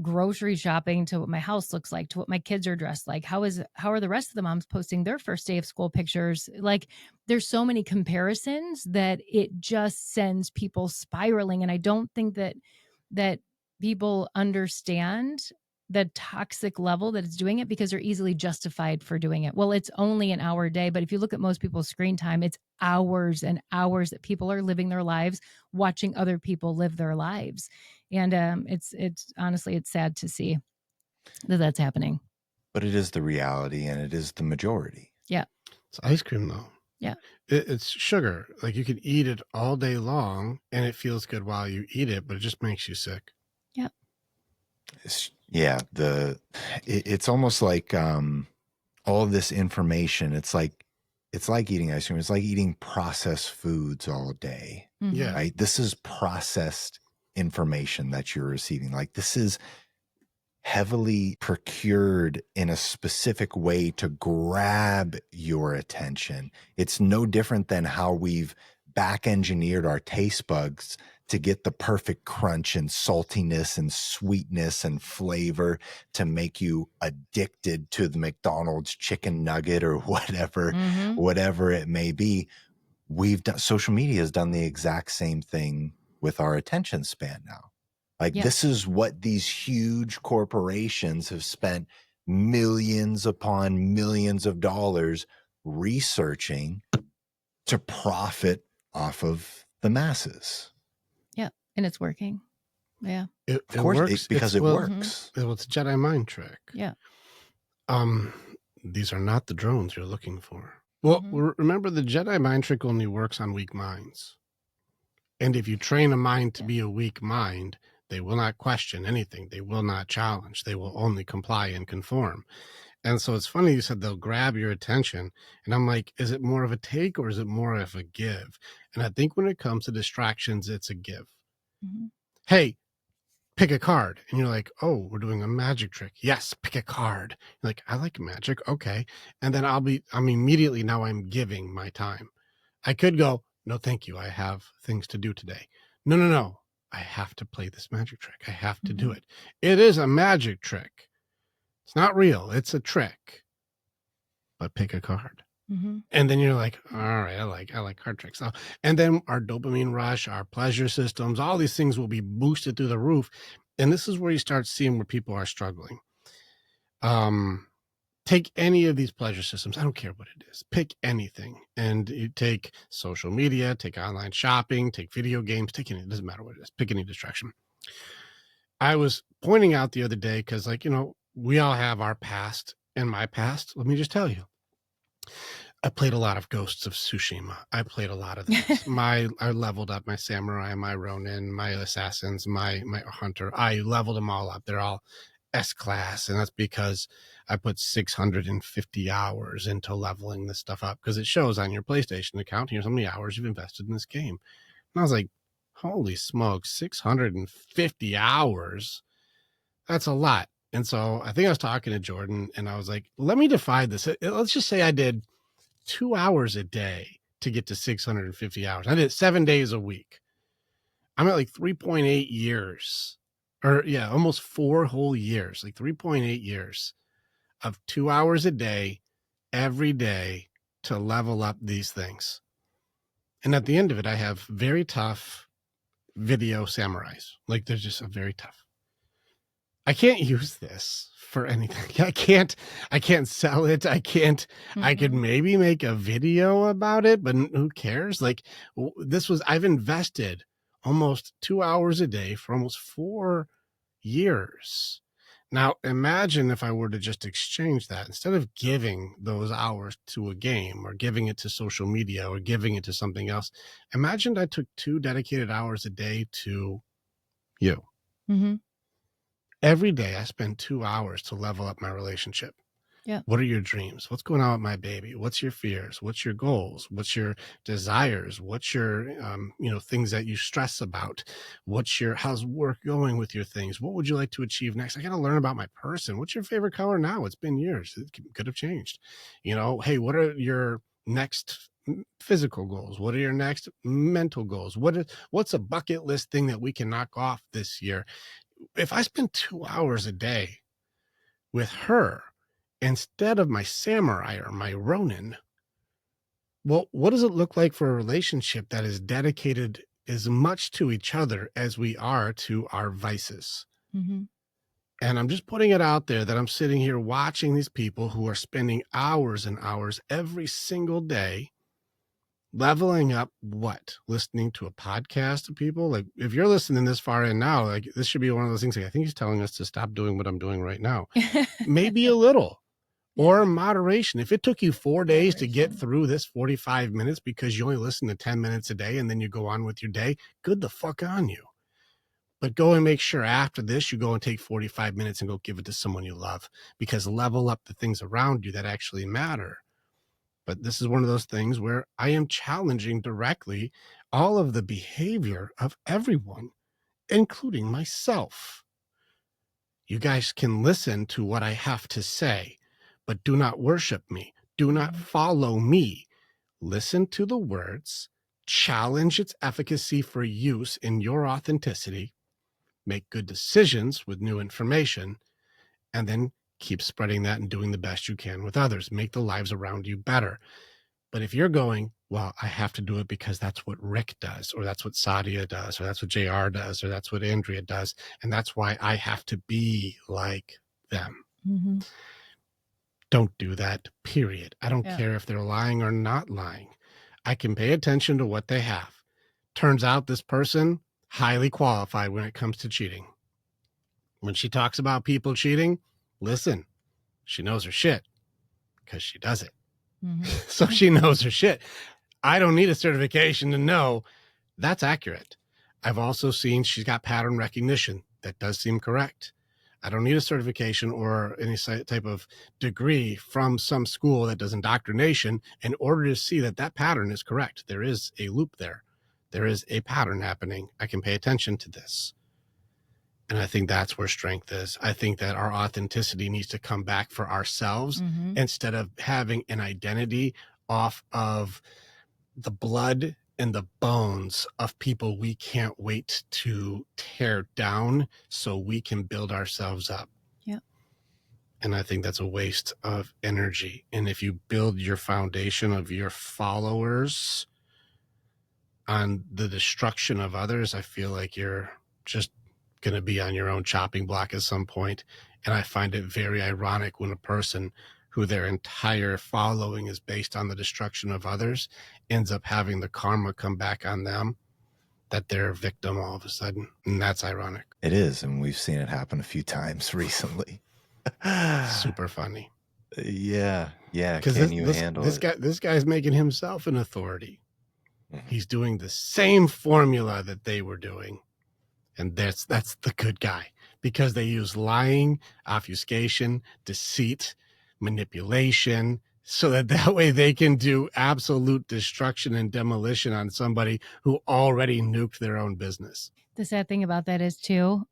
grocery shopping, to what my house looks like, to what my kids are dressed like. How are the rest of the moms posting their first day of school pictures? Like, there's so many comparisons that it just sends people spiraling. And I don't think that people understand the toxic level that it's doing it, because they're easily justified for doing it. Well, it's only an hour a day, but if you look at most people's screen time, it's hours and hours that people are living their lives watching other people live their lives. And it's honestly, it's sad to see that that's happening. But it is the reality, and it is the majority. Yeah. It's ice cream though. Yeah. It's sugar. Like, you can eat it all day long and it feels good while you eat it, but it just makes you sick. Yeah. It's almost like all of this information. It's like eating ice cream. It's like eating processed foods all day. Mm-hmm. Yeah. Right. This is processed information that you're receiving. Like, this is heavily procured in a specific way to grab your attention. It's no different than how we've back engineered our taste buds to get the perfect crunch and saltiness and sweetness and flavor to make you addicted to the McDonald's chicken nugget or whatever it may be. social media has done the exact same thing with our attention span now. Like this is what these huge corporations have spent millions upon millions of dollars researching to profit off of the masses. Yeah. And it's working. Yeah. Of course, works because it works. Well, it's a Jedi mind trick. Yeah. These are not the drones you're looking for. Well, remember the Jedi mind trick only works on weak minds. And if you train a mind to be a weak mind, they will not question anything. They will not challenge. They will only comply and conform. And so it's funny you said they'll grab your attention. And I'm like, is it more of a take or is it more of a give? And I think when it comes to distractions, it's a give. Hey, pick a card. And you're like, oh, we're doing a magic trick. Yes, pick a card. You're like, I like magic. Okay. And then I'm immediately now I'm giving my time. I could go, no, thank you. I have things to do today. No. I have to play this magic trick. I have to do it. It is a magic trick. It's not real. It's a trick. But pick a card. And then you're like, all right, I like card tricks. So, and then our dopamine rush, our pleasure systems, all these things will be boosted through the roof. And this is where you start seeing where people are struggling. Take any of these pleasure systems. I don't care what it is. Pick anything. And you take social media, take online shopping, take video games, take any, it doesn't matter what it is. Pick any distraction. I was pointing out the other day, because we all have our past. And my past, let me just tell you, I played a lot of Ghosts of Tsushima. I played a lot of things. I leveled up my samurai, my ronin, my assassins, my hunter. I leveled them all up. They're all S-class, and that's because I put 650 hours into leveling this stuff up, because it shows on your PlayStation account, here's how many hours you've invested in this game. And I was like, holy smokes, 650 hours? That's a lot. And so I think I was talking to Jordan, and I was like, let me define this. Let's just say I did 2 hours a day to get to 650 hours. I did it 7 days a week. I'm at like 3.8 years, or almost 4 whole years, like 3.8 years of 2 hours a day, every day, to level up these things. And at the end of it, I have very tough video samurais. Like, they're just very tough. I can't use this for anything. I can't sell it. I could maybe make a video about it, but who cares? Like, I've invested almost 2 hours a day for almost 4 years. Now, imagine if I were to just exchange that. Instead of giving those hours to a game or giving it to social media or giving it to something else, imagine I took 2 dedicated hours a day to you. Every day I spend 2 hours to level up my relationship. Yeah. What are your dreams? What's going on with my baby? What's your fears? What's your goals? What's your desires? What's your, things that you stress about? How's work going with your things? What would you like to achieve next? I got to learn about my person. What's your favorite color now? It's been years. It could have changed. Hey, what are your next physical goals? What are your next mental goals? What's a bucket list thing that we can knock off this year? If I spend 2 hours a day with her instead of my samurai or my ronin, well, what does it look like for a relationship that is dedicated as much to each other as we are to our vices? And I'm just putting it out there that I'm sitting here watching these people who are spending hours and hours every single day leveling up listening to a podcast of people. Like, if you're listening this far in now, like, this should be one of those things. Like, I think he's telling us to stop doing what I'm doing right now. Maybe a little, or moderation. If it took you 4 days to get through this 45 minutes because you only listen to 10 minutes a day and then you go on with your day, good the fuck on you. But go and make sure after this, you go and take 45 minutes and go give it to someone you love, because level up the things around you that actually matter. But this is one of those things where I am challenging directly all of the behavior of everyone, including myself. You guys can listen to what I have to say, but do not worship me. Do not follow me. Listen to the words, challenge its efficacy for use in your authenticity, make good decisions with new information, and then keep spreading that and doing the best you can with others. Make the lives around you better. But if you're going, well, I have to do it because that's what Rick does, or that's what Sadia does, or that's what JR does, or that's what Andrea does, and that's why I have to be like them. Mm-hmm. Don't do that, period. I don't care if they're lying or not lying. I can pay attention to what they have. Turns out this person, highly qualified when it comes to cheating. When she talks about people cheating, listen, she knows her shit because she does it. Mm-hmm. So she knows her shit. I don't need a certification to know that's accurate. I've also seen she's got pattern recognition. That does seem correct. I don't need a certification or any type of degree from some school that does indoctrination in order to see that that pattern is correct. There is a loop there. There is a pattern happening. I can pay attention to this. And I think that's where strength is. I think that our authenticity needs to come back for ourselves instead of having an identity off of the blood and the bones of people we can't wait to tear down so we can build ourselves up. Yeah. And I think that's a waste of energy. And if you build your foundation of your followers on the destruction of others, I feel like you're just going to be on your own chopping block at some point. And I find it very ironic when a person who their entire following is based on the destruction of others ends up having the karma come back on them, that they're a victim all of a sudden. And that's ironic. It is. And we've seen it happen a few times recently. Super funny. Yeah. Because this guy's making himself an authority. He's doing the same formula that they were doing. And that's the good guy, because they use lying, obfuscation, deceit, manipulation, so that way they can do absolute destruction and demolition on somebody who already nuked their own business. The sad thing about that is, too,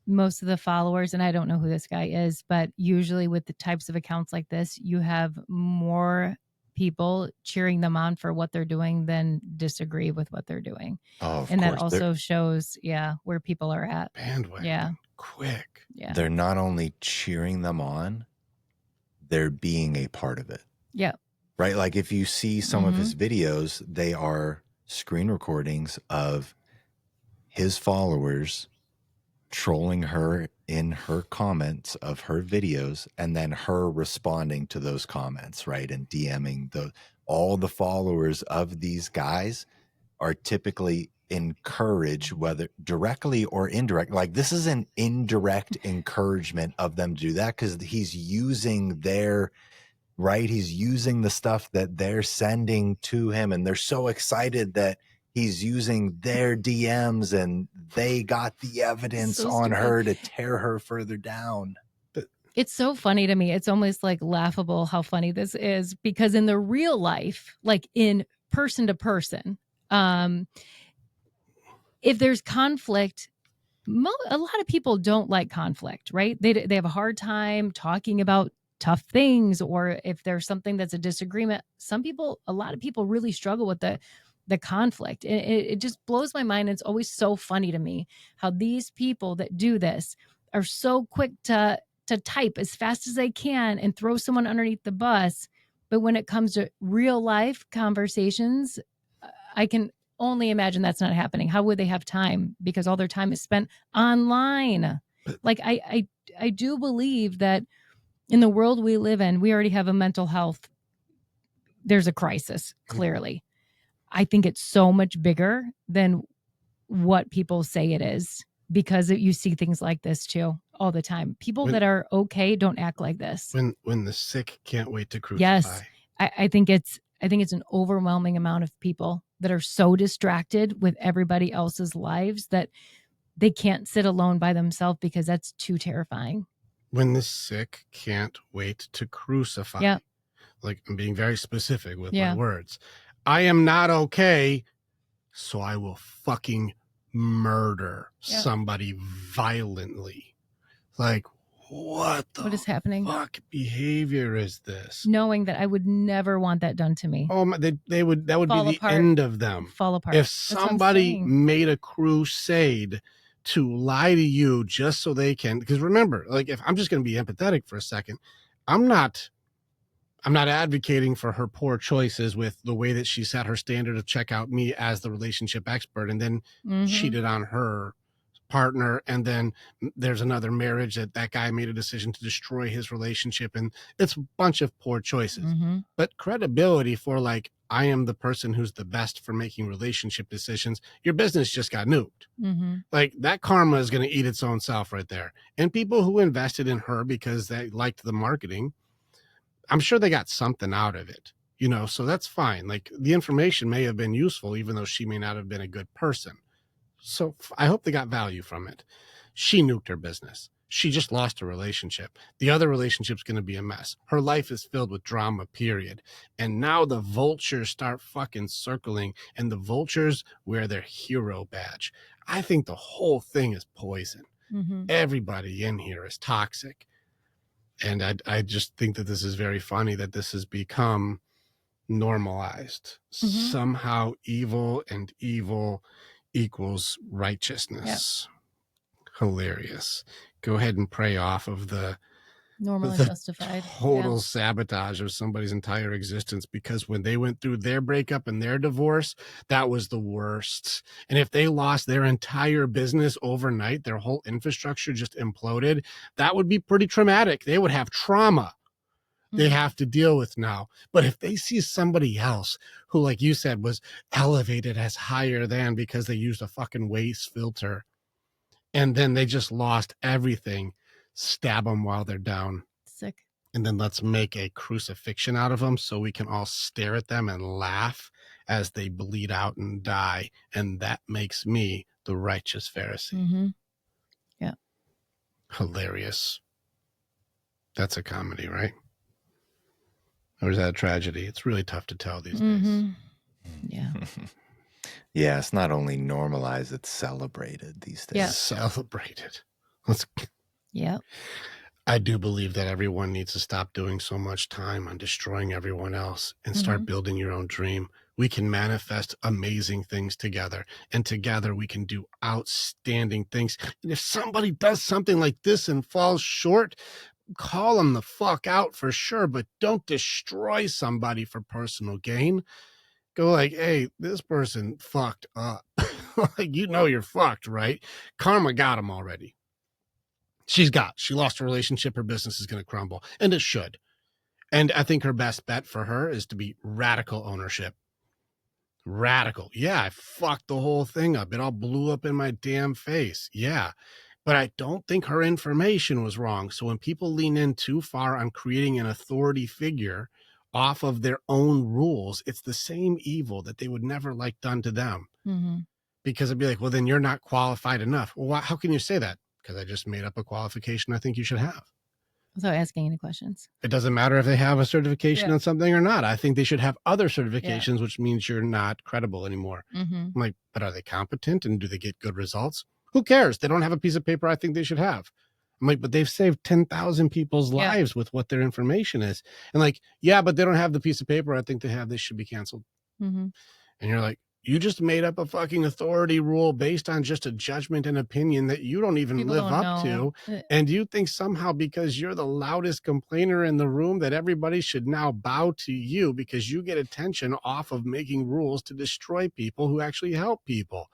most of the followers, and I don't know who this guy is, but usually with the types of accounts like this, you have more people cheering them on for what they're doing than disagree with what they're doing. Oh, and that also shows, where people are at. Bandwagon. Quick. Yeah. They're not only cheering them on, they're being a part of it. Yeah. Right? Like if you see some of his videos, they are screen recordings of his followers trolling her in her comments of her videos, and then her responding to those comments, right? And DMing all the followers of these guys are typically encouraged, whether directly or indirect. Like this is an indirect encouragement of them to do that, because he's using he's using the stuff that they're sending to him, and they're so excited that he's using their DMs and they got the evidence on her to tear her further down. It's so funny to me. It's almost like laughable how funny this is, because in the real life, like in person to person, if there's conflict, a lot of people don't like conflict, right? They have a hard time talking about tough things, or if there's something that's a disagreement, a lot of people really struggle with the conflict. It just blows my mind. It's always so funny to me how these people that do this are so quick to type as fast as they can and throw someone underneath the bus. But when it comes to real life conversations, I can only imagine that's not happening. How would they have time? Because all their time is spent online. Like I do believe that in the world we live in, we already have a mental health. There's a crisis, clearly. I think it's so much bigger than what people say it is, because you see things like this too all the time. People that are okay don't act like this. When the sick can't wait to crucify. Yes, I think it's an overwhelming amount of people that are so distracted with everybody else's lives that they can't sit alone by themselves, because that's too terrifying. When the sick can't wait to crucify. Yeah. Like, I'm being very specific with my words. I am not okay, so I will fucking murder somebody violently. Like, what is happening? Fuck behavior is this? Knowing that I would never want that done to me. Oh my, that would Fall be apart. the end of them. Fall apart. If somebody made a crusade to lie to you just so they can, because remember, like, if I'm just going to be empathetic for a second, I'm not I'm not advocating for her poor choices with the way that she set her standard to check out me as the relationship expert and then cheated on her partner, and then there's another marriage that guy made a decision to destroy his relationship, and it's a bunch of poor choices. But credibility for like, I am the person who's the best for making relationship decisions, your business just got nuked. Like, that karma is going to eat its own self right there. And people who invested in her because they liked the marketing, I'm sure they got something out of it, you know, so that's fine. Like, the information may have been useful, even though she may not have been a good person. So I hope they got value from it. She nuked her business. She just lost her relationship. The other relationship's going to be a mess. Her life is filled with drama, period. And now the vultures start fucking circling, and the vultures wear their hero badge. I think the whole thing is poison. Everybody in here is toxic. And I just think that this is very funny that this has become normalized. Somehow evil and evil equals righteousness. Hilarious. Go ahead and prey off of the normal and justified total sabotage of somebody's entire existence, because when they went through their breakup and their divorce, that was the worst. And if they lost their entire business overnight, their whole infrastructure just imploded, that would be pretty traumatic. They would have trauma they have to deal with now. But if they see somebody else who, like you said, was elevated as higher than because they used a fucking waste filter, and then they just lost everything, stab them while they're down. Sick. And then let's make a crucifixion out of them so we can all stare at them and laugh as they bleed out and die. And that makes me the righteous Pharisee. Yeah. Hilarious. That's a comedy, right? Or is that a tragedy? It's really tough to tell these days. Yeah. Yeah, it's not only normalized, it's celebrated these days. Yeah. Celebrated. Yeah. I do believe that everyone needs to stop doing so much time on destroying everyone else and start building your own dream. We can manifest amazing things together, and together we can do outstanding things. And if somebody does something like this and falls short, call them the fuck out for sure, but don't destroy somebody for personal gain. Go like, hey, this person fucked up. Like, you know you're fucked, right? Karma got him already. She lost her relationship. Her business is going to crumble, and it should. And I think her best bet for her is to be radical ownership. Radical. Yeah, I fucked the whole thing up. It all blew up in my damn face. Yeah. But I don't think her information was wrong. So when people lean in too far on creating an authority figure off of their own rules, it's the same evil that they would never like done to them. Because it'd be like, well, then you're not qualified enough. Well, how can you say that? Because I just made up a qualification I think you should have. Without asking any questions. It doesn't matter if they have a certification on something or not. I think they should have other certifications, which means you're not credible anymore. I'm like, but are they competent and do they get good results? Who cares? They don't have a piece of paper I think they should have. I'm like, but they've saved 10,000 people's lives with what their information is. And like, yeah, but they don't have the piece of paper I think they have. They should be canceled. And you're like, you just made up a fucking authority rule based on just a judgment and opinion that you don't even live up to. And you think somehow because you're the loudest complainer in the room that everybody should now bow to you because you get attention off of making rules to destroy people who actually help people.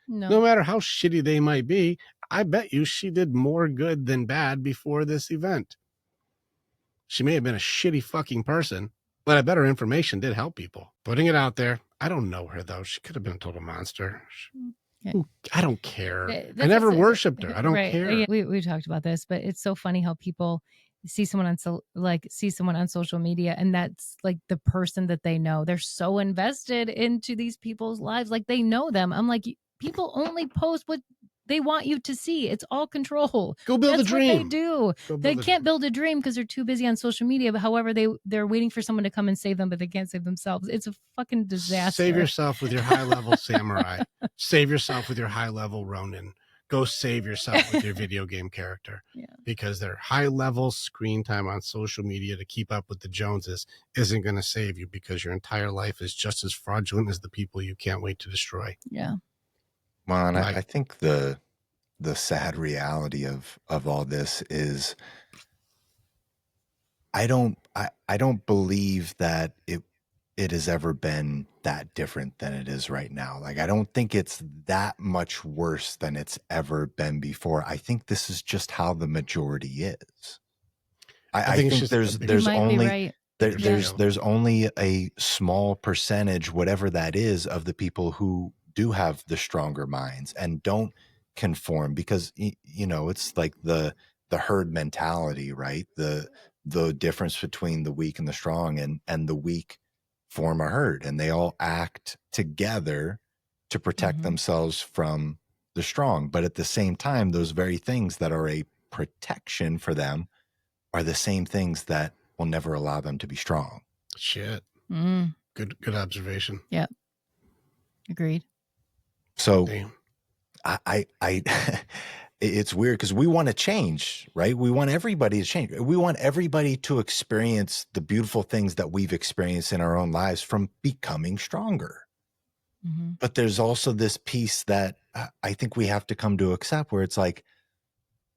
No matter how shitty they might be, I bet you she did more good than bad before this event. She may have been a shitty fucking person, but I bet her information did help people. Putting it out there. I don't know her, though. She could have been a total monster. I don't care. I never worshipped her. I don't care. Yeah, we talked about this, but it's so funny how people see someone on social media, and that's like the person that they know. They're so invested into these people's lives, like they know them. I'm like, people only post what they want you to see. It's all control. Go build a dream. What they do. They can't build a dream because they're too busy on social media. But however, they're waiting for someone to come and save them, but they can't save themselves. It's a fucking disaster. Save yourself with your high-level samurai. Save yourself with your high-level Ronin. Go save yourself with your video game character. Because their high-level screen time on social media to keep up with the Joneses isn't going to save you, because your entire life is just as fraudulent as the people you can't wait to destroy. Yeah. Well, and I think the sad reality of all this is I don't believe that it has ever been that different than it is right now. Like, I don't think it's that much worse than it's ever been before. I think this is just how the majority is. I think it's think just a bigger You might be right. there's only a small percentage, whatever that is, of the people who do have the stronger minds and don't conform, because it's like the herd mentality, right? The difference between the weak and the strong, and the weak form a herd, and they all act together to protect themselves from the strong. But at the same time, those very things that are a protection for them are the same things that will never allow them to be strong. Shit. Mm. Good observation. Yeah. Agreed. So Damn. I it's weird because we want to change, right? We want everybody to change. We want everybody to experience the beautiful things that we've experienced in our own lives from becoming stronger. But there's also this piece that I think we have to come to accept, where it's like,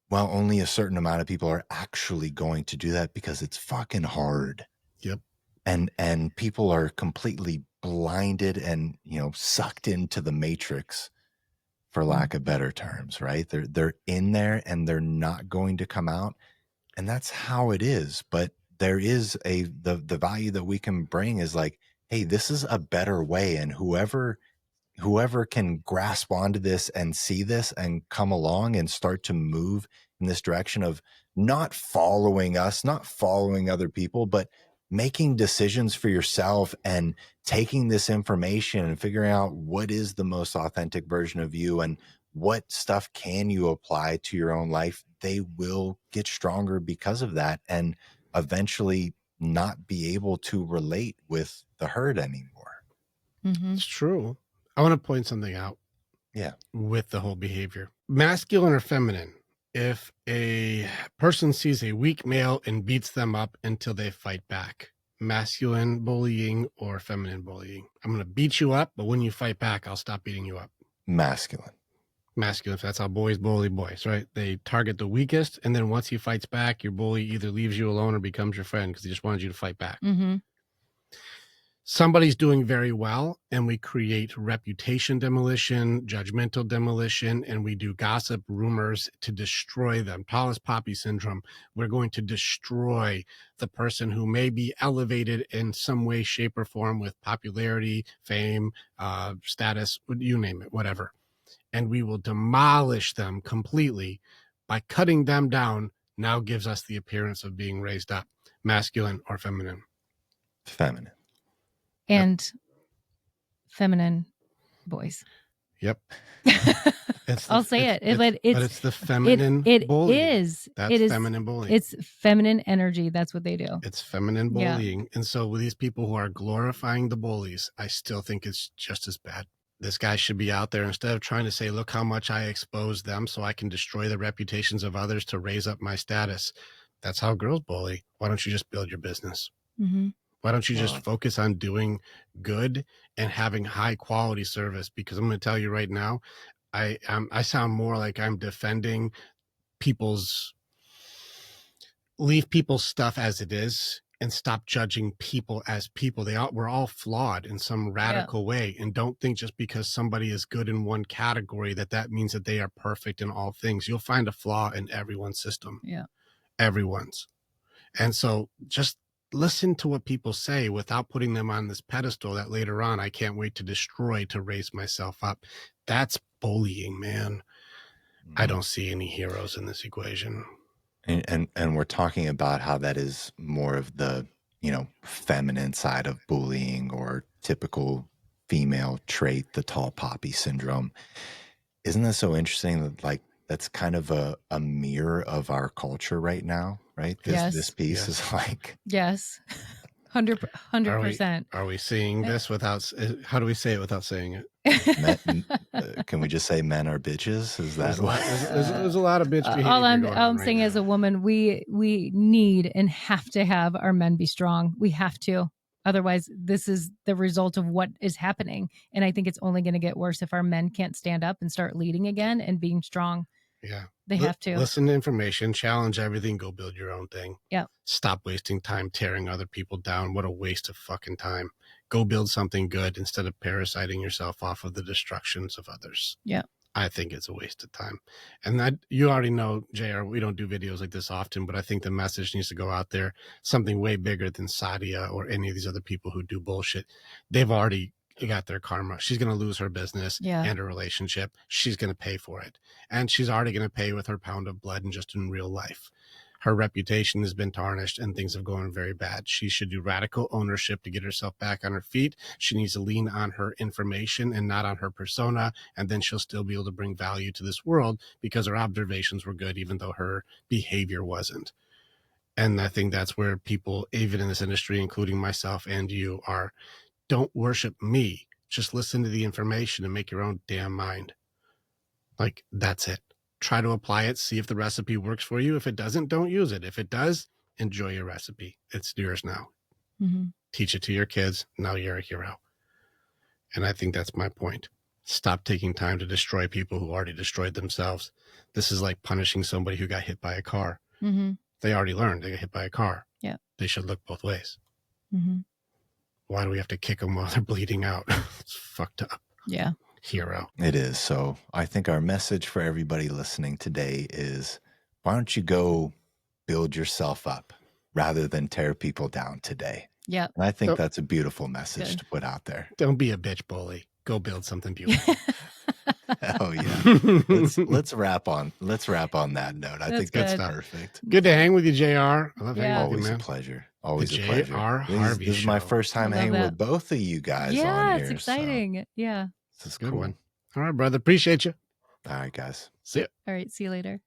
well, only a certain amount of people are actually going to do that because it's fucking hard. Yep. And people are completely blinded and, sucked into the matrix, for lack of better terms, right? They're in there and they're not going to come out. And that's how it is. But there is the value that we can bring is like, hey, this is a better way. And whoever can grasp onto this and see this and come along and start to move in this direction of not following us, not following other people, but making decisions for yourself and taking this information and figuring out what is the most authentic version of you and what stuff can you apply to your own life, they will get stronger because of that, and eventually not be able to relate with the herd anymore. It's true. I want to point something out. Yeah. With the whole behavior, masculine or feminine. If a person sees a weak male and beats them up until they fight back, masculine bullying or feminine bullying? I'm going to beat you up, but when you fight back, I'll stop beating you up. Masculine. That's how boys bully boys, right? They target the weakest, and then once he fights back, your bully either leaves you alone or becomes your friend because he just wanted you to fight back. Somebody's doing very well, and we create reputation demolition, judgmental demolition, and we do gossip rumors to destroy them. Tallest poppy syndrome. We're going to destroy the person who may be elevated in some way, shape, or form with popularity, fame, status, you name it, whatever. And we will demolish them completely by cutting them down. Now gives us the appearance of being raised up. Masculine or feminine? Feminine. And feminine boys. Yep. I'll say it. But it's the feminine bullying. It is feminine bullying. It's feminine energy. That's what they do. It's feminine bullying. Yeah. And so with these people who are glorifying the bullies, I still think it's just as bad. This guy should be out there, instead of trying to say, look how much I expose them so I can destroy the reputations of others to raise up my status. That's how girls bully. Why don't you just build your business? Why don't you just focus on doing good and having high quality service? Because I'm going to tell you right now, I sound more like I'm defending leave people's stuff as it is and stop judging people as people. We're all flawed in some radical way, and don't think just because somebody is good in one category that means that they are perfect in all things. You'll find a flaw in everyone's system. Yeah. Everyone's. And so just listen to what people say without putting them on this pedestal that later on I can't wait to destroy to raise myself up. That's bullying, man. I don't see any heroes in this equation. And we're talking about how that is more of the, feminine side of bullying, or typical female trait, the tall poppy syndrome. Isn't that so interesting that that's kind of a mirror of our culture right now, right? This piece is like... Yes. 100%. Are we seeing this without... How do we say it without saying it? Can we just say men are bitches? Is that what? There's a lot of bitch behavior. All I'm saying, as a woman, we need and have to have our men be strong. We have to. Otherwise, this is the result of what is happening. And I think it's only going to get worse if our men can't stand up and start leading again and being strong. Yeah. They have to. Listen to information, challenge everything, go build your own thing. Yeah. Stop wasting time tearing other people down. What a waste of fucking time. Go build something good instead of parasiting yourself off of the destructions of others. Yeah. I think it's a waste of time. And that, you already know, JR, we don't do videos like this often, but I think the message needs to go out there, something way bigger than Sadia or any of these other people who do bullshit. They've already got their karma. She's going to lose her business and her relationship. She's going to pay for it. And she's already going to pay with her pound of blood and just in real life. Her reputation has been tarnished and things have gone very bad. She should do radical ownership to get herself back on her feet. She needs to lean on her information and not on her persona. And then she'll still be able to bring value to this world because her observations were good, even though her behavior wasn't. And I think that's where people, even in this industry, including myself and you, are, don't worship me. Just listen to the information and make your own damn mind. Like, that's it. Try to apply it, see if the recipe works for you. If it doesn't, don't use it. If it does, enjoy your recipe. It's yours now. Teach it to your kids. Now you're a hero. And I think that's my point. Stop taking time to destroy people who already destroyed themselves. This is like punishing somebody who got hit by a car. They already learned they got hit by a car. Yeah. They should look both ways. Why do we have to kick them while they're bleeding out? It's fucked up. Yeah. Hero. It is. So I think our message for everybody listening today is, why don't you go build yourself up rather than tear people down today? Yeah. And I think that's a beautiful message to put out there. Don't be a bitch bully. Go build something beautiful. Oh yeah. Let's wrap on that note. I think that's perfect. Good to hang with you, JR. I love hanging with you, Always man. a pleasure. Always The a pleasure. JR Harvey This is my show. first time hanging with both of you guys on here. Yeah, it's exciting. Yeah. This is Good cool. one. All right, brother. Appreciate you. All right, guys. See ya. All right. See you later.